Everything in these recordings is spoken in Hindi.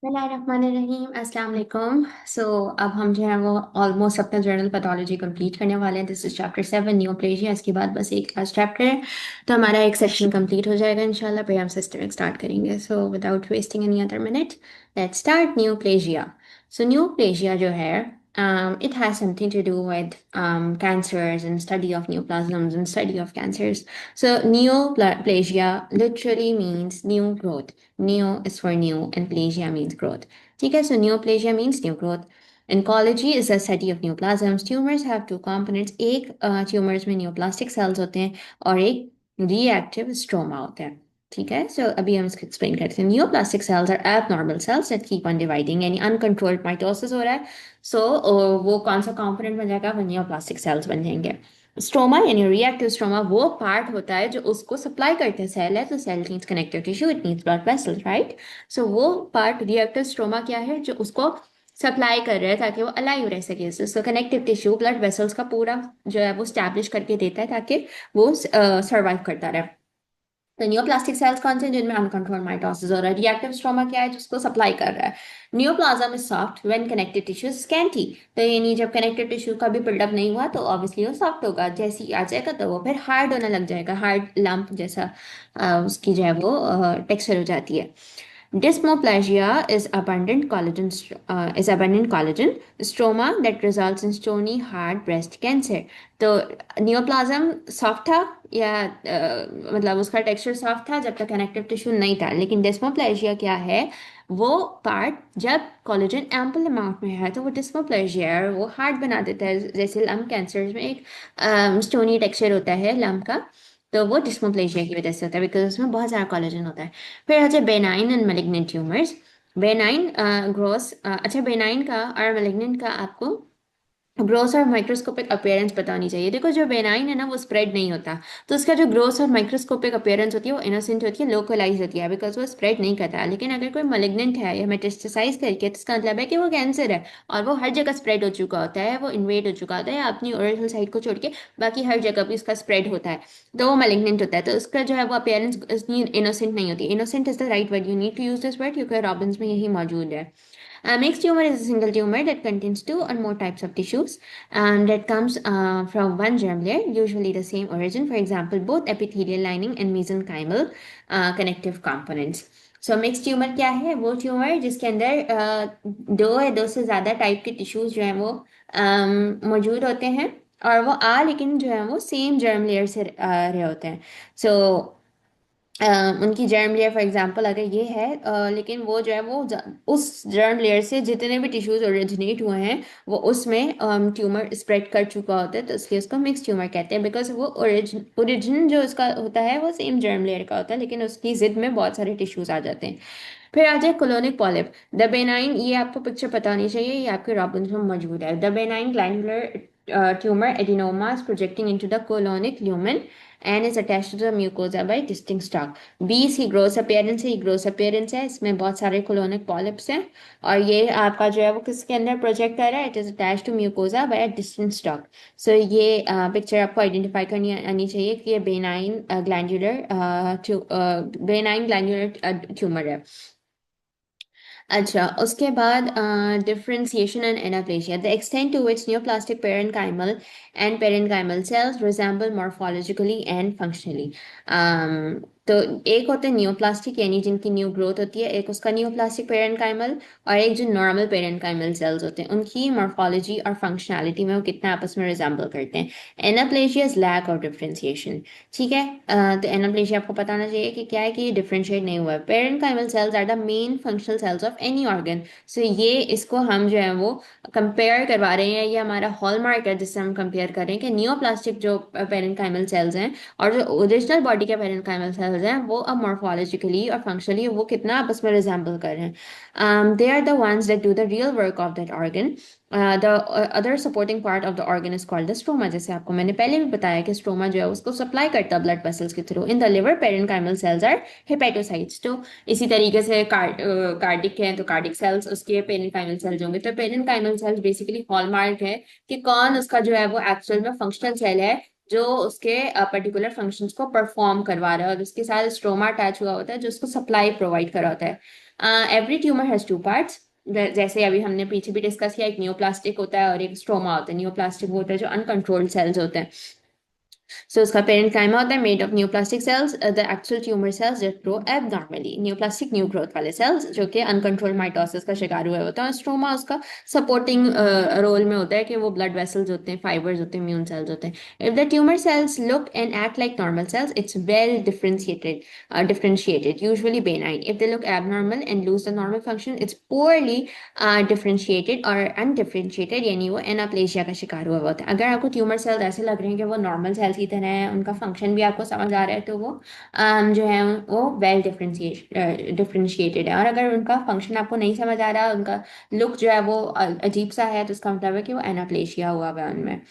बिस्मिल्लाहिर्रहमानिर्रहीम अस्सलाम वालेकुम। अब हम जो है वो ऑलमोस्ट अपना जर्नल पैथोलॉजी कंप्लीट करने वाले हैं। This is chapter 7 neoplasia. इसके बाद बस एक लास्ट चैप्टर है, तो हमारा एक सेक्शन कंप्लीट हो जाएगा इंशाल्लाह। फिर हम सिस्टमिक स्टार्ट करेंगे। Without wasting any other minute, let's start neoplasia. Neoplasia जो है, it has something to do with cancers and study of neoplasms and study of cancers. So neoplasia literally means new growth. Neo is for new and plasia means growth. ठीक है, so neoplasia means new growth. Oncology is the study of neoplasms. Tumors have two components. एक tumors में neoplastic cells होते हैं और एक reactive stroma होता है। ठीक है, सो अभी हम इसको एक्सप्लेन करते हैं। Neoplastic cells are abnormal cells that keep on dividing, यानी अनकंट्रोल्ड माइटोसिस हो रहा है। वो कौन सा कंपोनेंट बन जाएगा? वो नियोप्लास्टिक सेल्स बन जाएंगे। स्ट्रोमा यानी रिएक्टिव स्ट्रोमा वो पार्ट होता है जो उसको सप्लाई करते हैं। सेल है तो cell needs connective tissue, it needs blood vessels, right. So वो पार्ट रिएक्टिव स्ट्रोमा क्या है? जो उसको सप्लाई कर रहे हैं ताकि वो अलाइव रह सके। सो कनेक्टिव टिश्यू ब्लड वेसल्स का पूरा जो है वो स्टैब्लिश करके देता है ताकि वो सर्वाइव करता रहे। तो नियोप्लास्टिक सेल्स कौन से हैं? जिनमें अनकंट्रोल्ड माइटोसिस हो रहा है। रिएक्टिव स्ट्रोमा क्या है? जिसको सप्लाई कर रहा है। Neoplasm is soft when connective tissue is scanty. तो यानी जब कनेक्टिव टिश्यू का भी बिल्डअप नहीं हुआ तो ऑब्वियसली वो सॉफ्ट होगा। जैसे ही आ जाएगा तो वो फिर हार्ड होने लग जाएगा, हार्ड लंप जैसा उसकी जो है वो टेक्सचर हो जाती है। Dysplasia is abundant collagen stroma that results in stony hard breast cancer. तो नियोप्लाज्म सॉफ्ट था या मतलब उसका टेक्सचर सॉफ्ट था जब तक कनेक्टिव टिश्यू नहीं था। लेकिन डिस्मोप्लेजिया क्या है? वो पार्ट जब कोलेजन एम्पल अमाउंट में है तो वो डिस्मोप्लेजिया है, वो हार्ड बना देता है। जैसे लंप कैंसर में एक स्टोनी टेक्सचर होता है लंप का, तो वो डिस्मोप्लेजिया की वजह से होता है, बिकॉज उसमें बहुत सारा कोलेजन होता है। फिर अच्छा, benign and malignant tumours. Benign grows अच्छा, बेनाइन का और मेलिग्नेंट का आपको ग्रोस और माइक्रोस्कोपिक अपीयरेंस पता होनी चाहिए। देखो, जो बेनाइन है ना वो स्प्रेड नहीं होता, तो उसका जो ग्रोस और माइक्रोस्कोपिक अपीयरेंस होती है वो इनोसेंट होती है, लोकलाइज होती है, बिकॉज वो स्प्रेड नहीं करता। लेकिन अगर कोई मलिग्नेंट है या मेटास्टेसाइज करके, तो इसका मतलब है कि वो कैंसर है और वो हर जगह स्प्रेड हो चुका होता है, वो इन्वेड हो चुका होता है अपनी ओरिजिनल साइट को छोड़ के, बाकी हर जगह भी उसका स्प्रेड होता है, तो वो मलिग्नेंट होता है। तो उसका जो है वो अपीयरेंस इतनी इनोसेंट नहीं होती। Innocent is the right word, you need to use this word क्योंकि रॉबिन्स में यही मौजूद है। A mixed tumor is a single tumor that contains two or more types of tissues that comes from one germ layer, usually the same origin. For example, both epithelial lining and mesenchymal connective components. So mixed tumor क्या है? वो ट्यूमर जिसके अंदर दो या दो से ज्यादा टाइप के टिश्यूज जो है वो मौजूद होते हैं, और वो लेकिन जो है वो सेम जर्म लेयर से रहे होते हैं। सो उनकी जर्म लेयर फॉर एग्जांपल अगर ये है, लेकिन वो जो है वो उस जर्म लेयर से जितने भी टिश्यूज ओरिजिनेट हुए हैं वो उसमें ट्यूमर स्प्रेड कर चुका होता है, तो इसलिए उसको मिक्स ट्यूमर कहते हैं। बिकॉज वो ओरिजिन जो उसका होता है वो सेम जर्म लेयर का होता है, लेकिन उसकी जिद में बहुत सारे टिश्यूज आ जाते हैं। फिर आ जाए कोलोनिक पॉलिप। द बेनाइन, ये आपको पिक्चर पता होनी चाहिए, ये आपके रॉबिन्स में मौजूद है। The benign glandular tumor adenoma is projecting into the colonic lumen and is attached to the mucosa by distinct stalk. B इसकी ग्रोस अपीयरेंस है, ये ग्रोस अपीयरेंस है, इसमें बहुत सारे कोलोनिक पॉलिप्स हैं और ये आपका जो है वो किसके अंदर प्रोजेक्ट कर रहा है? It is attach to mucosa by distant stalk. So ये पिक्चर आपको आइडेंटिफाई करनी आनी चाहिए कि ये बेनाइन ग्लैंडुलर ट्यूमर है। अच्छा, उसके बाद differentiation and anaplasia, the extent to which neoplastic parenchymal and parenchymal cells resemble morphologically and functionally. तो एक होते हैं न्योप्लास्टिक यानी जिनकी न्यू ग्रोथ होती है, एक उसका न्योप्लास्टिक पेरेन्काइमल, और एक जो नॉर्मल पेरेन्काइमल सेल्स होते हैं उनकी मॉर्फोलॉजी और फंक्शनैलिटी में वो कितना आपस में रिजेंबल करते हैं। एनाप्लेशिया इज लैक ऑफ डिफरेंशिएशन। ठीक है, तो एनाप्लेशिया आपको पता होना चाहिए कि क्या है, कि ये डिफरेंशिएट नहीं हुआ है। Parenchymal cells are the main functional cells of any organ. So ये इसको हम जो है वो कंपेयर करवा रहे हैं, ये हमारा हॉलमार्क है जिससे हम कंपेयर कर रहे हैं कि नियोप्लास्टिक जो पेरेन्काइमल सेल्स हैं और जो ओरिजिनल बॉडी के पेरेन्काइमल सेल्स हैं वो अब मॉर्फोलॉजिकली और फंक्शनली वो कितना आपस में रिजेंबल कर रहे हैं। They are the ones that do the real work of that organ. The other supporting part of the organ is called the stroma. जैसे आपको मैंने पहले भी बताया कि स्ट्रोमा जो है उसको सप्लाई करता है ब्लड वेसल्स के through. In the liver parenchymal cells are hepatocytes. तो इसी तरीके से कार्डिक है तो कार्डिक सेल्स उसके पेरेन्काइमल सेल्स होंगे। तो पेरेन्काइमल सेल्स बेसिकली हॉलमार्क है कि कौन उसका जो है वो एक्चुअल में फंक्शनल सेल है जो उसके पर्टिकुलर फंक्शंस को परफॉर्म करवा रहा है, और उसके साथ स्ट्रोमा अटैच हुआ होता है जो उसको सप्लाई प्रोवाइड कर रहा होता है। Every tumour has two parts, जैसे अभी हमने पीछे भी डिस्कस किया, एक नियोप्लास्टिक होता है और एक स्ट्रोमा होता है। नियोप्लास्टिक वो होता है जो अनकंट्रोल्ड सेल्स होते हैं। So उसका पेरेंट काइमा होता है made of neoplastic cells, the actual tumour cells that grow abnormally. Neoplastic new growth वाले सेल्स जो कि अनकंट्रोल्ड माइटोसिस का शिकार हुए होते हैं। स्ट्रोमा उसका सपोर्टिंग रोल में होता है कि वो ब्लड वेसल्स होते हैं, फाइबर्स होते हैं, इम्यून सेल्स होते हैं। If the tumour cells look and act like normal sales, it's well differentiated, usually benign. If they look abnormal and lose the normal function, it's poorly differentiated और अनडिफरेंशिएटेड, यानी वो एनाप्लेशिया का शिकार हुआ होता है। अगर आपको ट्यूमर सेल्स ऐसे लग रहे हैं कि वो नॉर्मल सेल्स की तरह है, उनका फंक्शन भी आपको समझ आ रहा है, तो वो जो है वो वेल डिफरेंशिएटेड है। और अगर उनका फंक्शन आपको नहीं समझ आ रहा, उनका लुक जो है वो अजीब सा है, तो इसका मतलब है कि वो एनाप्लेशिया हुआ हुआ है उनमें।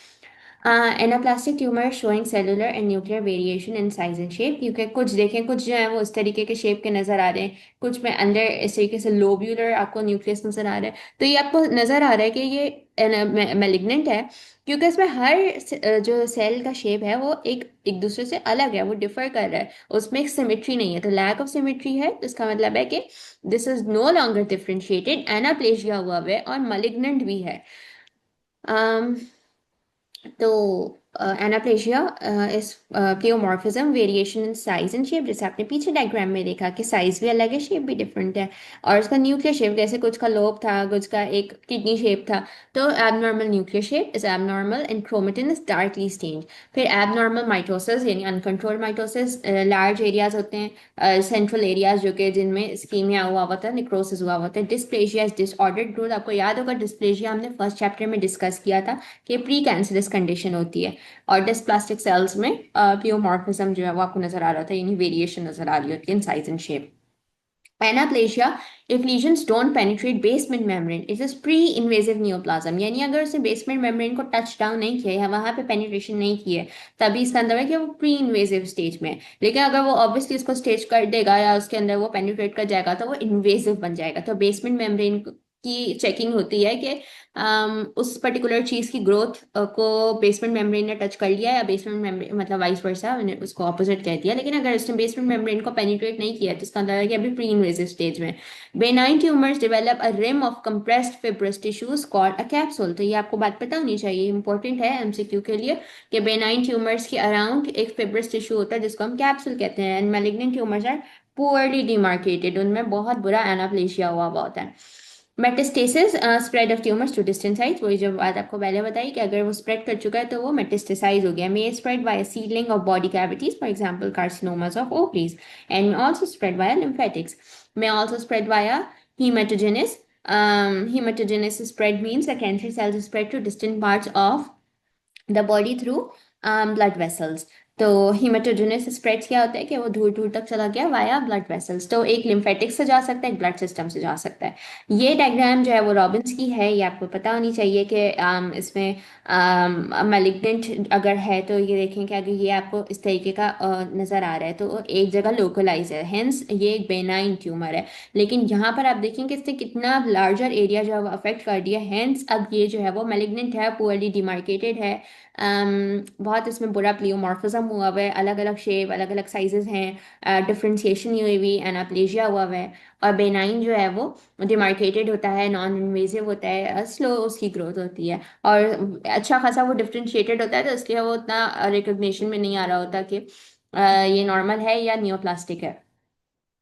Anaplastic tumour showing cellular and nuclear variation in size and shape, क्योंकि कुछ देखें, कुछ जो है वो इस तरीके के शेप के नजर आ रहे हैं, कुछ में अंदर इस तरीके से लोब्यूलर आपको न्यूक्लियस नजर आ रहा है। तो ये आपको नजर आ रहा है कि ये मेलिग्नेंट है, क्योंकि इसमें हर जो सेल का शेप है वो एक एक दूसरे से अलग है, वो डिफर कर रहा है, उसमें एक सिमेट्री नहीं है। तो लैक ऑफ सिमेट्री है, तो इसका मतलब है कि this is no longer differentiated, anaplasia हुआ है और मलिग्नेंट भी है। तो anaplasia is pleomorphism, variation in size and shape, जैसे आपने पीछे डायग्राम में देखा कि साइज भी अलग है, शेप भी डिफरेंट है। और उसका न्यूक्लियर शेप, जैसे कुछ का लोब था, कुछ का एक किडनी शेप था। तो abnormal nuclear shape is abnormal and chromatin is darkly stained. फिर एबनॉर्मल माइटोसिस यानी अनकंट्रोल्ड माइटोसिस, लार्ज एरियाज होते हैं, सेंट्रल एरियाज जो कि जिनमें इस्कीमिया हुआ होता है, निक्रोसिस हुआ होता है। डिस्प्लेशिया इज डिसऑर्डर्ड ग्रोथ। आपको याद होगा डिस्प्लेशिया हमने फर्स्ट चैप्टर में डिस्कस किया था कि प्री कैंसरस कंडीशन होती है। और डिस्प्लास्टिक सेल्स में प्लियोमॉर्फिज्म जो है वो आपको नजर आ रहा था, यानी वेरिएशन नजर आ रही होती है इन size and shape. Anaplasia, if lesions don't penetrate basement membrane, it is pre-invasive neoplasm, यानी अगर उसने बेसमेंट मेम्ब्रेन को टच डाउन नहीं किया है, वहां पे पेनिट्रेशन नहीं की है, तभी इसका अंदर है कि वो प्री इन्वेजिव स्टेज में है। लेकिन अगर वो ऑब्वियसली इसको स्टेज कर देगा या उसके अंदर वो पेनिट्रेट कर जाएगा, तो वो इन्वेजिव बन जाएगा। तो बेसमेंट मेम्ब्रेन की चेकिंग होती है कि उस पर्टिकुलर चीज की ग्रोथ को बेसमेंट मेम्ब्रेन ने टच कर लिया, या बेसमेंट मेम्ब्रेन मतलब वाइस वर्सा, मैंने उसको ऑपोजिट कह दिया। लेकिन अगर उसने बेसमेंट मेम्ब्रेन को पेनिट्रेट नहीं किया, तो इसका अंदर है कि अभी प्री इन्वेजिव स्टेज में। Benign tumours develop a rim of compressed fibrous tissues called a capsule. तो ये आपको बात पता होनी चाहिए, इंपॉर्टेंट है एमसीक्यू के लिए, कि बेनाइन ट्यूमर्स के अराउंड एक फिब्रस टिश्यू होता है जिसको हम कैप्सूल कहते हैं। And malignant tumours are poorly demarcated, उनमें बहुत बुरा एनाप्लेशिया हुआ होता है। Metastasis, spread of tumours to distant sites, वही जो बात आपको पहले बताई कि अगर वो स्प्रेड कर चुका है तो वो मेटास्टेसाइज हो गया। May spread via seeding of body cavities, for example carcinomas of ovaries, and also spread via lymphatics, may also spread via hematogenesis. Hematogenesis spread means the cancer cells spread to distant parts of the body through blood vessels. तो हीमेटोजेनिस स्प्रेड क्या होता है कि वो दूर दूर तक चला गया वाया ब्लड वेसल्स। तो एक लिम्फेटिक से जा सकता है, एक ब्लड सिस्टम से जा सकता है। ये डायग्राम जो है वो रॉबिन्स की है, ये आपको पता होनी चाहिए कि इसमें मैलिग्नेंट अगर है तो ये देखें कि अगर ये आपको इस तरीके का नज़र आ रहा है तो एक जगह लोकलाइज है, हेंस ये एक बेनाइन ट्यूमर है। लेकिन यहाँ पर आप देखें कि इसने कितना लार्जर एरिया जो है वो अफेक्ट कर दिया, हेंस अब ये जो है वो मैलिग्नेंट है, पुअरली डिमार्केटेड है। बहुत इसमें बुरा प्लियोमॉर्फिज्म हुआ हुआ है, अलग अलग शेप, अलग अलग साइजेस हैं, डिफ्रेंसिएशन नहीं हुई हुई, एनाप्लेजिया हुआ हुआ है। और बेनाइन जो है वो डिमार्केटेड होता है, नॉन इन्वेजिव होता है, स्लो उसकी ग्रोथ होती है, और अच्छा खासा वो डिफ्रेंशिएटेड होता है, तो इसलिए वो उतना रिकग्निशन में नहीं आ रहा होता कि ये नॉर्मल है या नियोप्लास्टिक है।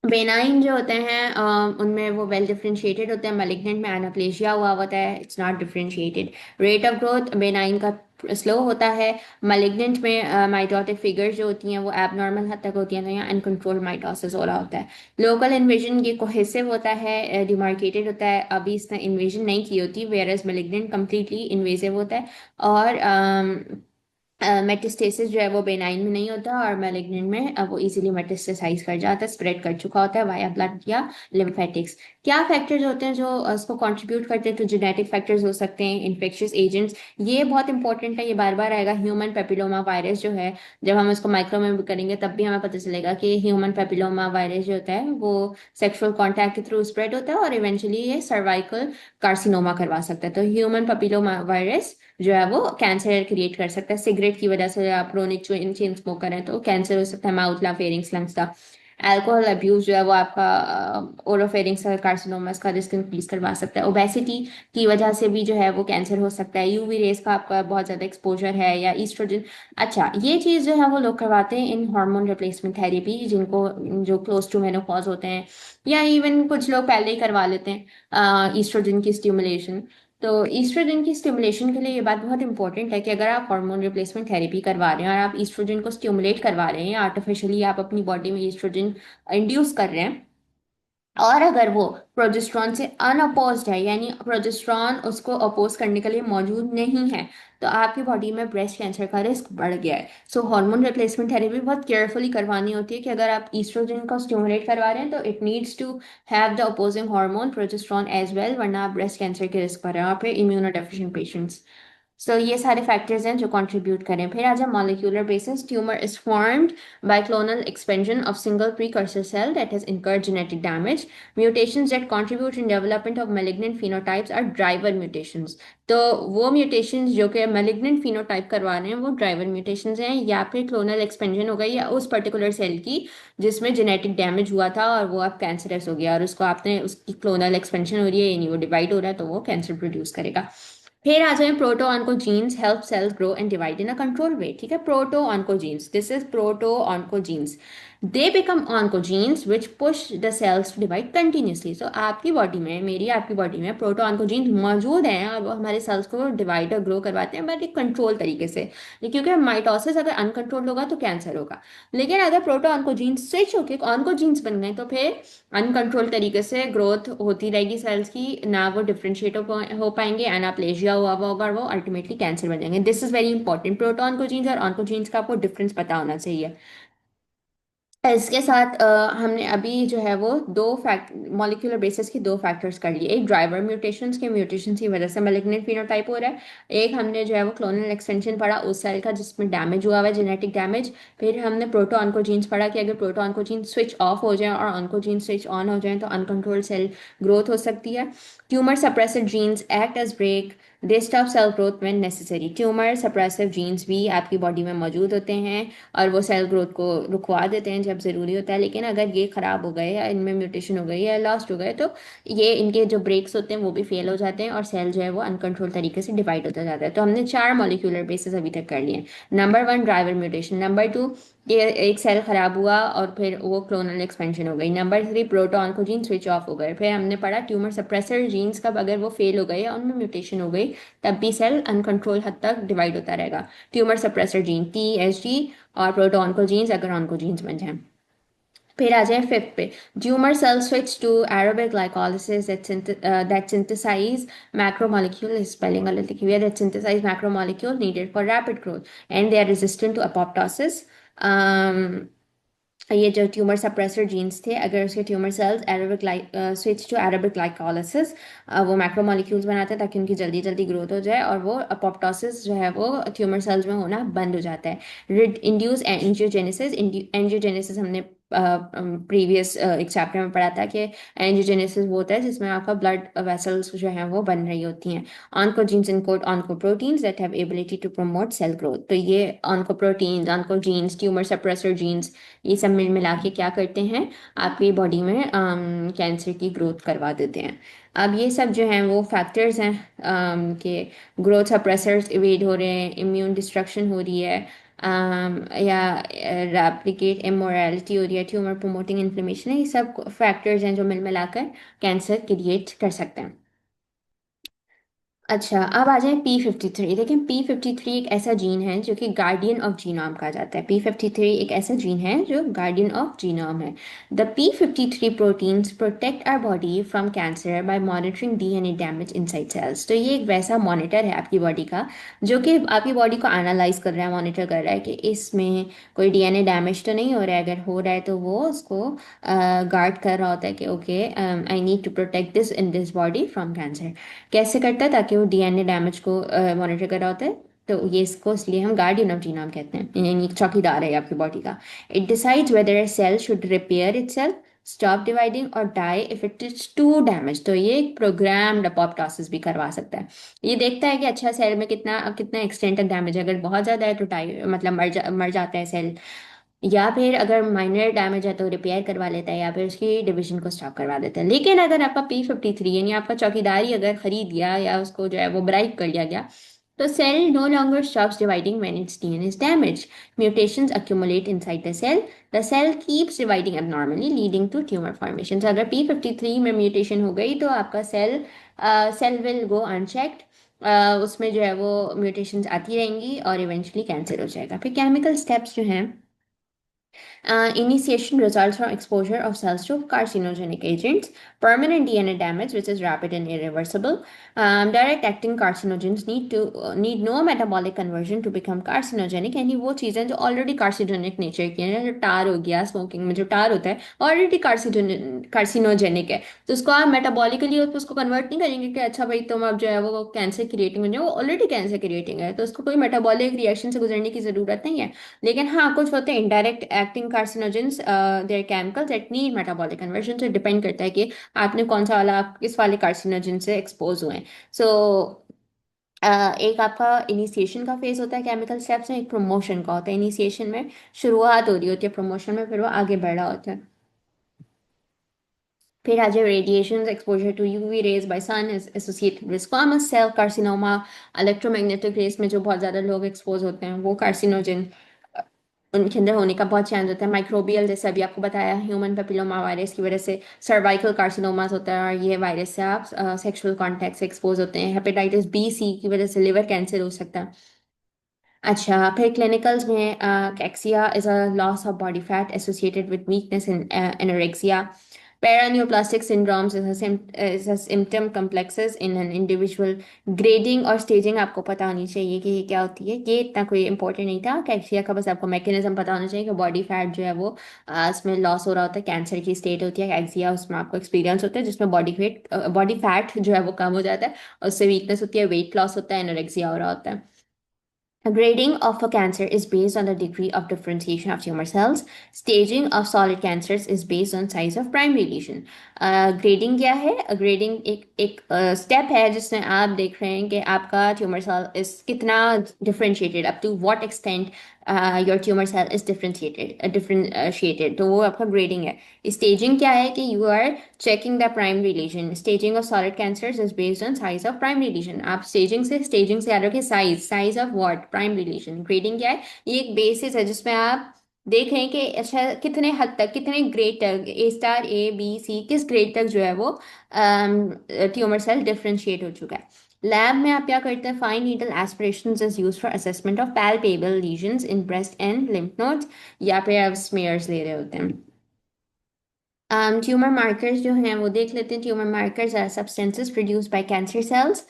बेनाइन जो होते हैं उनमें वो वेल डिफरेंशिएटेड होते हैं, मैलिग्नेंट में एनाप्लेशिया हुआ होता है, it's not differentiated. Rate of growth benign का स्लो होता है, मैलिग्नेंट में माइटोटिक फिगर्स जो होती हैं वो एबनॉर्मल हद तक होती हैं, तो यहाँ अनकंट्रोल्ड माइटोसिस हो रहा होता है। लोकल इन्वेजन ये कोहेसिव होता है, डिमार्केटेड होता है, अभी इसने इन्वेजन नहीं की होती, whereas malignant completely invasive होता है। और मेटास्टेसिस जो है वो बेनाइन में नहीं होता, और मैलिग्नेंट में वो इजीली मेटास्टेसाइज कर जाता है, स्प्रेड कर चुका होता है वाया ब्लड या लिम्फेटिक्स। क्या फैक्टर्स होते हैं जो इसको कंट्रीब्यूट करते हैं? तो जेनेटिक फैक्टर्स हो सकते हैं, इन्फेक्शियस एजेंट्स, ये बहुत इंपॉर्टेंट है, ये बार बार आएगा। ह्यूमन पेपिलोमा वायरस जो है, जब हम इसको माइक्रो में करेंगे तब भी हमें पता चलेगा कि ह्यूमन पेपिलोमा वायरस जो होता है वो सेक्सुअल कॉन्टैक्ट के थ्रू स्प्रेड होता है, और इवेंचुअली ये सर्वाइकल कार्सिनोमा करवा सकता है। तो ह्यूमन पेपिलोमा वायरस जो है वो कैंसर क्रिएट कर सकता है। सिगरेट की वजह से आप क्रोनिक चेन स्मोकर हैं तो कैंसर हो सकता है माउथ ला, फेरिंग्स, लंग्स का। अल्कोहल अब्यूज जो है वो आपका ओरोफेरिंक्स कार्सिनोमास का रिस्क इंक्रीज करवा सकता है। ओबेसिटी की वजह से भी जो है वो कैंसर हो सकता है। यूवी रेस का आपका बहुत ज़्यादा एक्सपोजर है, या ईस्ट्रोजन। अच्छा, ये चीज़ जो है वो लोग करवाते हैं इन हार्मोन रिप्लेसमेंट थेरेपी, जिनको जो क्लोज टू मेनोपॉज होते हैं, या इवन कुछ लोग पहले ही करवा लेते हैं ईस्ट्रोजन की स्टिमुलेशन। तो ईस्ट्रोजन की स्टिमुलेशन के लिए ये बात बहुत इंपॉर्टेंट है कि अगर आप हार्मोन रिप्लेसमेंट थेरेपी करवा रहे हैं और आप ईस्ट्रोजन को स्टिमुलेट करवा रहे हैं, या आर्टिफिशियली आप अपनी बॉडी में ईस्ट्रोजन इंड्यूस कर रहे हैं, और अगर वो प्रोजेस्ट्रॉन से अनअपोज्ड है, यानी प्रोजेस्ट्रॉन उसको अपोज करने के लिए मौजूद नहीं है, तो आपकी बॉडी में ब्रेस्ट कैंसर का रिस्क बढ़ गया है। सो हार्मोन रिप्लेसमेंट थेरेपी बहुत केयरफुली करवानी होती है कि अगर आप ईस्ट्रोजन को स्टिमुलेट करवा रहे हैं तो it needs to have the opposing hormone progesterone as well, वरना आप ब्रेस्ट कैंसर के रिस्क पर हैं, और फिर इम्यूनो डेफिशिएंट पेशेंट्स। सो ये सारे फैक्टर्स हैं जो कंट्रीब्यूट करें। फिर आज molecular basis, tumour is formed by clonal expansion of single precursor cell that has incurred genetic damage. Mutations that contribute in development of malignant phenotypes are driver mutations. तो वो mutations जो कि malignant phenotype करवा रहे हैं वो driver mutations हैं, या फिर clonal expansion हो गई या उस particular cell की जिसमें genetic damage हुआ था और वो अब cancerous हो गया, और उसको आपने उसकी clonal expansion हो रही है, यानी वो divide हो रहा है, तो वो cancer produce करेगा। फिर आ जाए proto oncogenes help cells grow and divide in a control way. ठीक है, proto oncogenes, this is proto oncogenes. They become oncogenes which push the cells to divide continuously. So आपकी बॉडी में, मेरी आपकी बॉडी में प्रोटो ऑन्कोजीन्स मौजूद हैं और वो हमारे सेल्स को डिवाइड और ग्रो करवाते हैं, बट एक कंट्रोल तरीके से। क्योंकि माइटोसिस अगर अनकंट्रोल होगा तो कैंसर होगा, लेकिन अगर प्रोटो ऑन्कोजीन्स स्विच होकर ऑन्कोजीन्स बन गए तो फिर अनकंट्रोल तरीके से ग्रोथ होती रहेगी सेल्स की, ना वो डिफ्रेंशिएट हो पाएंगे, एनाप्लेजिया हुआ हुआ होगा, और वो अल्टीमेटली कैंसर बन जाएंगे। This is very important, proton को जीन्स और ऑन्कोजीन्स का आपको डिफरेंस पता होना चाहिए। इसके साथ हमने अभी जो है वो दो फैक्ट मॉलिक्यूलर बेसिस की दो फैक्टर्स कर लिए। एक ड्राइवर म्यूटेशंस के म्यूटेशन की वजह से मैलिग्नेंट फिनोटाइप हो रहा है। एक हमने जो है वो क्लोनल एक्सटेंशन पढ़ा उस सेल का जिसमें डैमेज हुआ हुआ है, जेनेटिक डैमेज। फिर हमने प्रोटो ऑन्कोजीन्स पढ़ा कि अगर प्रोटो ऑन्कोजीन स्विच ऑफ हो जाए और ऑन्कोजीन स्विच ऑन हो जाए तो अनकंट्रोल्ड सेल ग्रोथ हो सकती है। Tumour suppressor genes act as brake, they stop cell growth when necessary. Tumour suppressive genes भी आपकी बॉडी में मौजूद होते हैं और वो सेल ग्रोथ को रुकवा देते हैं जब ज़रूरी होता है। लेकिन अगर ये ख़राब हो गए या इनमें म्यूटेशन हो गई या लॉस्ट हो गए तो ये इनके जो ब्रेक्स होते हैं वो भी फेल हो जाते हैं और सेल जो है वो अनकंट्रोल तरीके से डिवाइड होता जाता है। तो हमने चार मॉलिक्यूलर बेसिस अभी तक कर लिए। Number one, driver mutation. Number two, ये एक सेल खराब हुआ और फिर वो क्लोनल एक्सपेंशन हो गई। नंबर थ्री, प्रोटॉन को जीन स्विच ऑफ हो गए। फिर हमने पढ़ा ट्यूमर सप्रेसर जीन्स कब अगर वो फेल हो गए या उनमें म्यूटेशन हो गई तब भी सेल अनकंट्रोल हद तक डिवाइड होता रहेगा। ट्यूमर सप्रेसर जीन TSG और प्रोटॉन को जीन्स अगर ऑनको जीन्स बन जाए। फिर आ जाए फिफ्थ पे, tumour cell switch to aerobic glycolysis that synthesize macromolecule, spelling गलत लिखी हुई है, that synthesize macromolecule needed for rapid growth and they are resistant to apoptosis. ये जो ट्यूमर सप्रेसर जीन्स थे, अगर उसके tumour cells aerobic switch to aerobic glycolysis, वो मैक्रोमोलिक्यूल्स बनाते हैं ताकि उनकी जल्दी जल्दी ग्रोथ हो जाए और वो अपोप्टोसिस जो है वो ट्यूमर सेल्स में होना बंद हो जाता है। Induce angiogenesis. एंजियोजेनेसिस हमने प्रीवियस एक चैप्टर में पढ़ा था कि एंजियोजेनेसिस वो होता है जिसमें आपका ब्लड वेसल्स जो हैं वो बन रही होती हैं। Oncogenes encode oncoproteins that have ability to promote cell growth. तो ये oncoproteins, oncogenes, tumour suppressor genes, ये सब मिल मिला के क्या करते हैं, आपकी बॉडी में कैंसर की ग्रोथ करवा देते हैं। अब ये सब जो हैं वो फैक्टर्स हैं कि ग्रोथ सप्रेसर्स इवेड हो रहे हैं, इम्यून डिस्ट्रक्शन हो रही है, या रेप्लिकेट इमोरलिटी हो रही है, ट्यूमर प्रमोटिंग इन्फ्लेमेशन है। ये सब फैक्टर्स हैं जो मिल मिलाकर कैंसर क्रिएट कर सकते हैं। अच्छा, अब आ जाए P53। देखिए, P53 एक ऐसा जीन है जो कि गार्डियन ऑफ जीनोम कहा जाता है। P53 एक ऐसा जीन है जो गार्डियन ऑफ जीनोम है। The P53 proteins protect our body from cancer by monitoring DNA damage inside cells. तो ये एक वैसा मॉनिटर है आपकी बॉडी का जो कि आपकी बॉडी को एनालाइज कर रहा है, मॉनिटर कर रहा है कि इसमें कोई DNA डैमेज तो नहीं हो रहा है। अगर हो रहा है तो वो उसको गार्ड कर रहा होता है कि okay, I need to protect this in this body from cancer. कैसे करता है, ताकि वो DNA डैमेज को मॉनिटर कर रहा होता है। तो ये इसको इसलिए हम गार्डियन ऑफ जीनोम कहते हैं, यानी चौकीदार है आपकी बॉडी का। It decides whether a cell should repair itself stop dividing और die if it is too damage. तो ये एक प्रोग्राम्ड अपोप्टोसिस भी करवा सकता है। ये देखता है कि अच्छा सेल में कितना कितना एक्सटेंट तक डैमेज है, अगर बहुत ज़्यादा है तो डाई मतलब मर जाता है सेल, या फिर अगर माइनर डैमेज है तो रिपेयर करवा लेता है, या फिर उसकी डिवीजन को स्टॉप करवा देता है। लेकिन अगर आपका P53 यानी आपका चौकीदारी अगर खरीद गया या उसको जो है वो ब्राइक कर लिया गया, तो cell no longer stops dividing when its DNA is damaged. Mutations accumulate inside the cell. The cell keeps dividing abnormally, leading to tumor formation. So अगर P53 में म्यूटेशन हो गई तो आपका सेल विल गो अनचेक्ड, उसमें जो है वो म्यूटेशंस आती रहेंगी और इवेंचुअली कैंसर हो जाएगा। फिर केमिकल स्टेप्स जो हैं, initiation results from exposure of cells to carcinogenic agents, permanent DNA damage, which is rapid and irreversible. Direct acting carcinogens need no metabolic conversion to become carcinogenic, यानी वो चीज़ें जो ऑलरेडी कार्सिनोजेनिक नेचर की हैं, जो टार हो गया, स्मोकिंग में जो टार होता है ऑलरेडी कार्सिनोजेनिक है, तो उसको आप मेटाबॉलिकली उसको कन्वर्ट नहीं करेंगे कि अच्छा भाई तुम अब जो है वो कैंसर क्रिएटिंग हो जाए, वो ऑलरेडी कैंसर क्रिएटिंग है, तो उसको कोई मेटाबॉलिक रिएक्शन से गुजरने की जरूरत नहीं है। लेकिन हाँ, कुछ होते हैं indirect acting carcinogens, they're chemicals that need metabolic conversion. से डिपेंड करता है कि आपने कौन सा वाला, आप किस वाले कार्सिनोजन से एक्सपोज हुए हैं। सो एक आपका इनिशिएशन का फेज होता है केमिकल स्टेप्स में, एक प्रमोशन का होता है। इनिशिएशन में शुरुआत हो रही होती है, प्रमोशन में फिर वो आगे बढ़ रहा होता है। फिर आ जाए radiation exposure to UV rays by sun is associated with squamous cell carcinoma. Electromagnetic rays में जो बहुत ज़्यादा लोग एक्सपोज होते हैं वो कार्सिनोजन उनके अंदर होने का बहुत चांस होता है। माइक्रोबियल, जैसे अभी आपको बताया, ह्यूमन पेपिलोमा वायरस की वजह से सर्वाइकल कार्सिनोमास होता है, और ये वायरस से आप सेक्सुअल कॉन्टैक्ट से एक्सपोज होते हैं। हेपेटाइटिस B, C की वजह से लिवर कैंसर हो सकता है। अच्छा, फिर क्लिनिकल्स में कैक्सिया is a loss of body fat associated with weakness in anorexia. Paraneoplastic syndromes is a symptom complexes in an individual. Grading और staging आपको पता होनी चाहिए कि ये क्या होती है, ये इतना कोई इंपॉर्टेंट नहीं था। कैक्सिया का बस आपको मैकेनिज्म पता होना चाहिए कि बॉडी फैट जो है वो इसमें लॉस हो रहा होता है, कैंसर की स्टेट होती है कैक्सिया, उसमें आपको एक्सपीरियंस होता है जिसमें बॉडी फैट जो है वो कम हो जाता है, और उससे वीकनेस होती है, वेट लॉस होता है, एनोरेक्सिया हो रहा होता है। A grading of a cancer is based on the degree of differentiation of tumor cells. Staging of solid cancers is based on size of primary lesion. Grading क्या है? Grading एक step है जिसमें आप देख रहे हैं कि आपका tumor cell is कितना differentiated, up to what extent your tumor cell is differentiated, तो वो आपका grading है। Staging क्या है कि you are checking the primary lesion. Staging of solid cancers is based on size of primary lesion. आप staging से याद रखें, size of what, primary lesion. Grading क्या है? ये एक बेसिस है जिसमें आप देख रहे हैं कि अच्छा कितने हद तक, कितने ग्रेड तक, A, B, C किस ग्रेड तक जो है वो ट्यूमर सेल डिफरेंशिएट हो चुका है। लैब में आप क्या करते हैं? Fine needle aspirations is used for assessment of palpable lesions in breast and lymph nodes, या फिर आप स्मीयर्स ले रहे होते हैं। ट्यूमर मार्कर्स जो हैं वो देख लेते हैं। Tumour markers are substances produced by cancer cells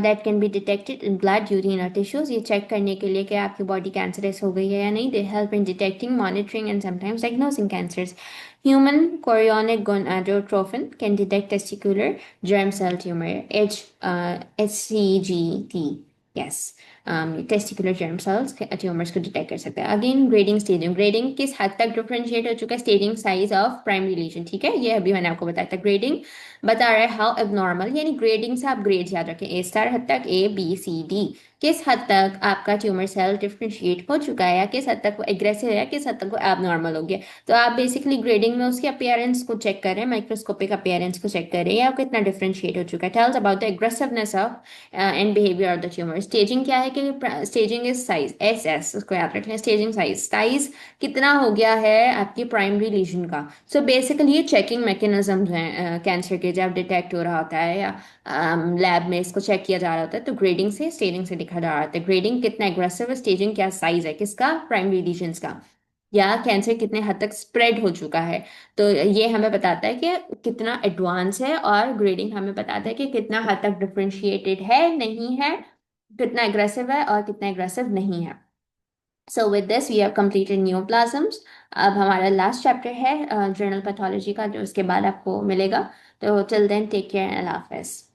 that can be detected in blood, urine और टिश्यूज। ये चेक करने के लिए कि आपकी बॉडी कैंसरस हो गई है या नहीं। They help in detecting, monitoring and sometimes diagnosing cancers. Human chorionic gonadotrophin can detect testicular germ cell tumor, HCGT. Yes. Testicular germ cells tumours को डिटेक्ट कर सकते हैं। Again grading, staging. ग्रेडिंग किस हद तक डिफरेंशिएट हो चुका है? Staging size of primary lesion, ठीक है, ये अभी मैंने आपको बताया था। ग्रेडिंग बता रहा है हाउ एबनॉर्मल, यानी ग्रेडिंग से आप ग्रेड्स याद रखें, A स्टार हद तक, A B C D, किस हद तक आपका ट्यूमर सेल डिफरेंशिएट हो चुका है, या किस हद तक वो एग्रेसिव है, किस हद तक वो एबनॉर्मल हो गया। तो आप बेसिकली ग्रेडिंग में उसके अपीयरेंस को चेक कर रहे हैं, माइक्रोस्कोपिक अपीयरेंस को चेक कर रहे हैं, या कितना डिफरेंशिएट हो चुका है। Tells about the aggressiveness of and behaviour of the tumour. Staging क्या है कि स्टेजिंग इज साइज, SS उसको याद रखना है। स्टेजिंग साइज कितना हो गया है आपकी प्राइमरी लीजन का। सो बेसिकली ये चेकिंग मैकेनिज्म्स हैं कैंसर के, जब डिटेक्ट हो रहा होता है या लैब में इसको चेक किया जा रहा होता है, तो ग्रेडिंग से, स्टेजिंग से दिखा जा रहा होता है। ग्रेडिंग कितना एग्रेसिव है, स्टेजिंग क्या साइज है किसका, प्राइमरी लीजन्स का, या कैंसर कितने हद तक स्प्रेड हो चुका है। तो ये हमें बताता है कि कितना एडवांस है, और ग्रेडिंग हमें बताता है कि कितना हद तक डिफरेंशिएटेड है, नहीं है, कितना एग्रेसिव है और कितना एग्रेसिव नहीं है। So with this we have completed neoplasms. अब हमारा लास्ट चैप्टर है जनरल पैथोलॉजी का, जो उसके बाद आपको मिलेगा। तो till then take care and अल्लाह हाफिज़।